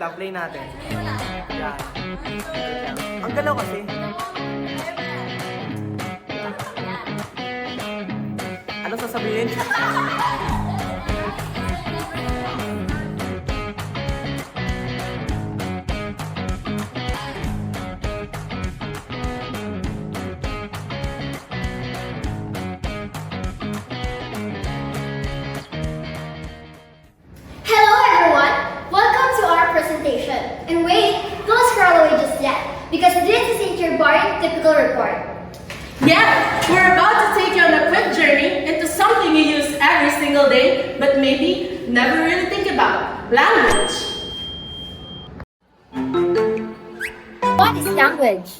lang, play natin. Yan. Ang galaw kasi. Ano sasabihin? And wait, don't scroll away just yet, because this isn't your boring typical report. Yeah, we're about to take you on a quick journey into something you use every single day, but maybe never really think about: language. What is language?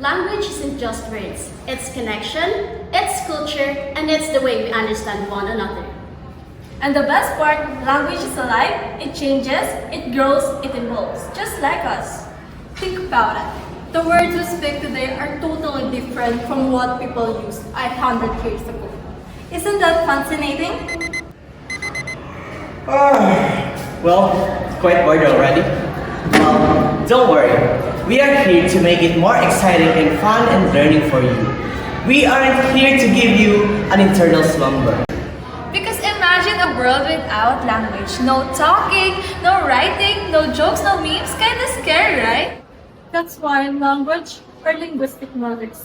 Language isn't just words. It's connection, it's culture, and it's the way we understand one another. And the best part, language is alive, it changes, it grows, it evolves, just like us. Think about it. The words we speak today are totally different from what people used 100 years ago. Isn't that fascinating? Well, quite bored already. Don't worry. We are here to make it more exciting and fun and learning for you. We aren't here to give you an eternal slumber. Because imagine a world without language. No talking, no writing, no jokes, no memes. Kinda scary, right? That's why language or linguistic knowledge.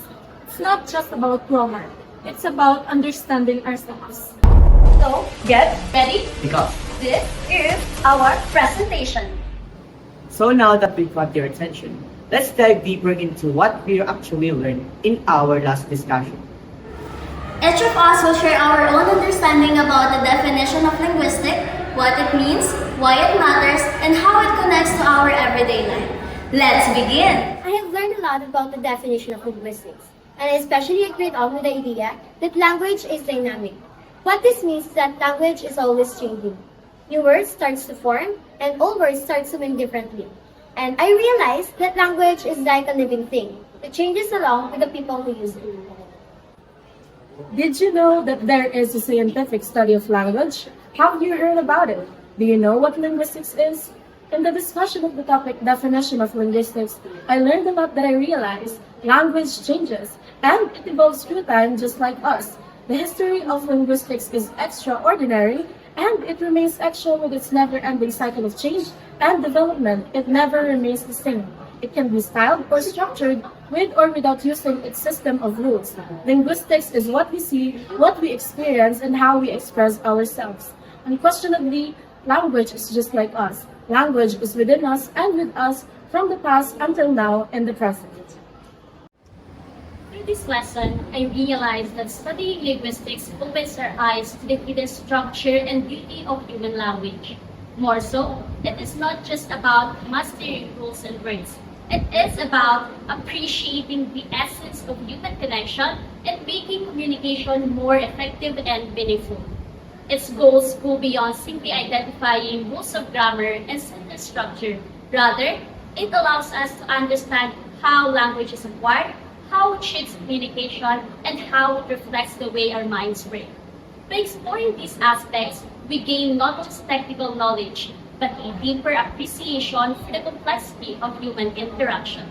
It's not just about grammar. It's about understanding ourselves. So, get ready, Because this is our presentation. So now that we've got your attention, let's dive deeper into what we actually learned in our last discussion. Each of us will share our own understanding about the definition of linguistic, what it means, why it matters, and how it connects to our everyday life. Let's begin! I have learned a lot about the definition of linguistics, and I especially agreed on with the idea that language is dynamic. What this means is that language is always changing. New words starts to form, and old words start to mean differently. And I realized that language is like a living thing. It changes along with the people who use it. Did you know that there is a scientific study of language? Have you heard about it? Do you know what linguistics is? In the discussion of the topic definition of linguistics, I learned a lot that I realized language changes and it evolves through time just like us. The history of linguistics is extraordinary and it remains actual with its never-ending cycle of change and development. It never remains the same. It can be styled or structured with or without using its system of rules. Linguistics is what we see, what we experience, and how we express ourselves. Unquestionably, language is just like us. Language is within us and with us from the past until now and the present. Through this lesson, I realized that studying linguistics opens our eyes to the hidden structure and beauty of human language. More so, it is not just about mastering rules and words. It is about appreciating the essence of human connection and making communication more effective and meaningful. Its goals go beyond simply identifying rules of grammar and sentence structure. Rather, it allows us to understand how language is acquired, how it shapes communication, and how it reflects the way our minds work. By exploring these aspects, we gain not just technical knowledge, but a deeper appreciation for the complexity of human interaction.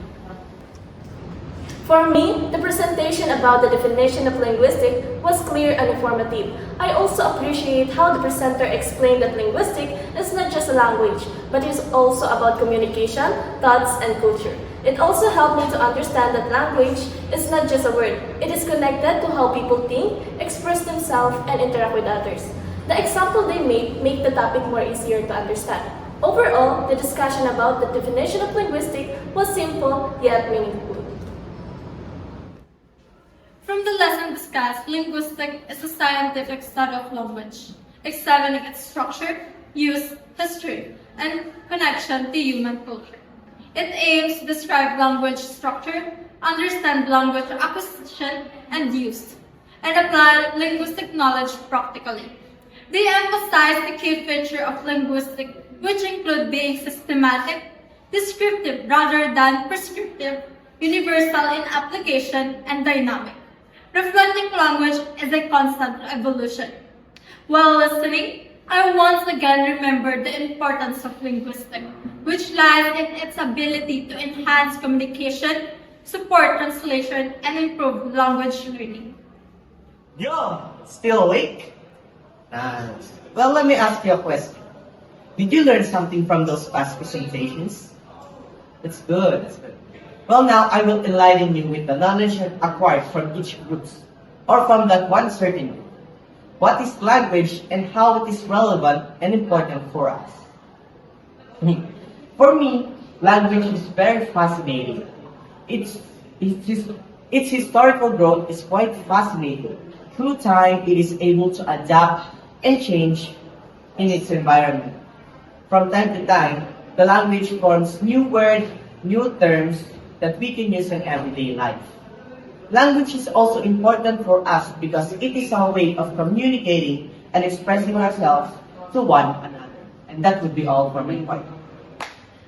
For me, the presentation about the definition of linguistic was clear and informative. I also appreciate how the presenter explained that linguistic is not just a language, but is also about communication, thoughts, and culture. It also helped me to understand that language is not just a word. It is connected to how people think, express themselves, and interact with others. The example they make the topic more easier to understand. Overall, the discussion about the definition of linguistic was simple yet meaningful. From the lesson discussed, linguistics is a scientific study of language, examining its structure, use, history, and connection to human culture. It aims to describe language structure, understand language acquisition and use, and apply linguistic knowledge practically. They emphasize the key feature of linguistics, which include being systematic, descriptive rather than prescriptive, universal in application, and dynamic. Reflecting language is a constant evolution. While listening, I once again remembered the importance of linguistics. which lies in its ability to enhance communication, support translation, and improve language learning. Yo, still awake? Nice. Well, let me ask you a question. Did you learn something from those past presentations? That's good, that's good. Well, now I will enlighten you with the knowledge acquired from each group, or from that one certain group. What is language and how it is relevant and important for us? For me, language is very fascinating. Its historical growth is quite fascinating. Through time, it is able to adapt and change in its environment. From time to time, the language forms new words, new terms that we can use in everyday life. Language is also important for us because it is our way of communicating and expressing ourselves to one another. And that would be all for my part.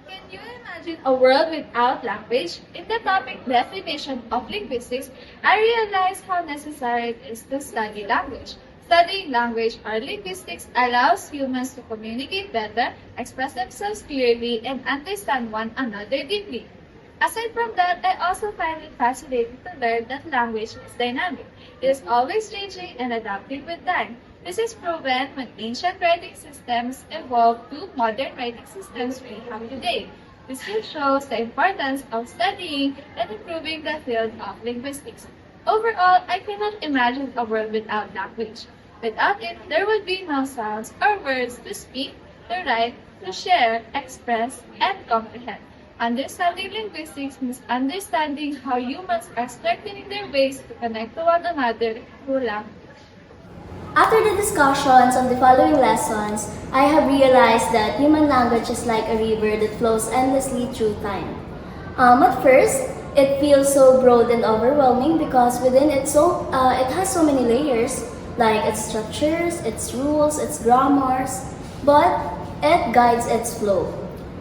Can you imagine a world without language? In the topic definition of linguistics, I realized how necessary it is to study language. Studying language or linguistics allows humans to communicate better, express themselves clearly, and understand one another deeply. Aside from that, I also find it fascinating to learn that language is dynamic. It is always changing and adapting with time. This is proven when ancient writing systems evolved to modern writing systems we have today. This shows the importance of studying and improving the field of linguistics. Overall, I cannot imagine a world without language. Without it, there would be no sounds or words to speak, to write, to share, express, and comprehend. Understanding linguistics means understanding how humans are strengthening their ways to connect to one another through language. After the discussions on the following lessons, I have realized that human language is like a river that flows endlessly through time. At first, it feels so broad and overwhelming because within it has so many layers, like its structures, its rules, its grammars, but it guides its flow.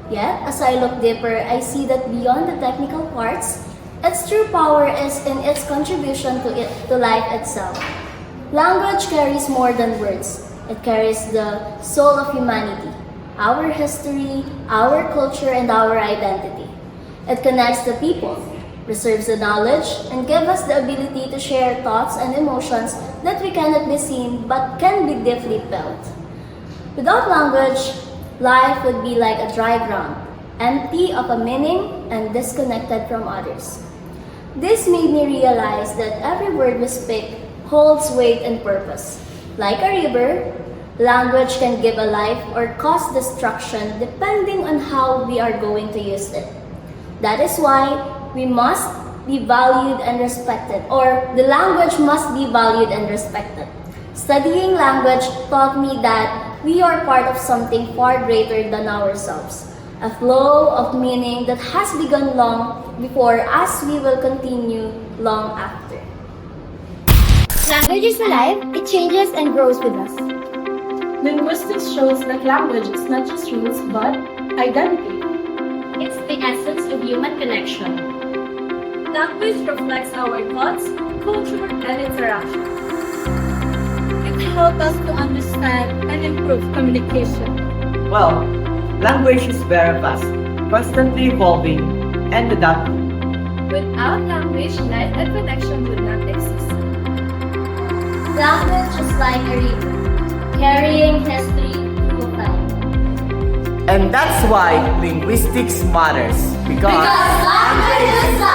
Yet, as I look deeper, I see that beyond the technical parts, its true power is in its contribution to life itself. Language carries more than words. It carries the soul of humanity, our history, our culture, and our identity. It connects the people, preserves the knowledge, and gives us the ability to share thoughts and emotions that we cannot be seen but can be deeply felt. Without language, life would be like a dry ground, empty of a meaning and disconnected from others. This made me realize that every word we speak holds weight and purpose. Like a river, language can give a life or cause destruction depending on how we are going to use it. That is why we must be valued and respected, or the language must be valued and respected. Studying language taught me that we are part of something far greater than ourselves, a flow of meaning that has begun long before as we will continue long after. Language is alive, it changes and grows with us. Linguistics shows that language is not just rules but identity. It's the essence of human connection. Language reflects our thoughts, culture, and interaction. It helps us to understand and improve communication. Well, language is very vast, constantly evolving and adapting. Without language, life and connection would not exist. Language is like a river, carrying history through time. And that's why linguistics matters, because Because language is life!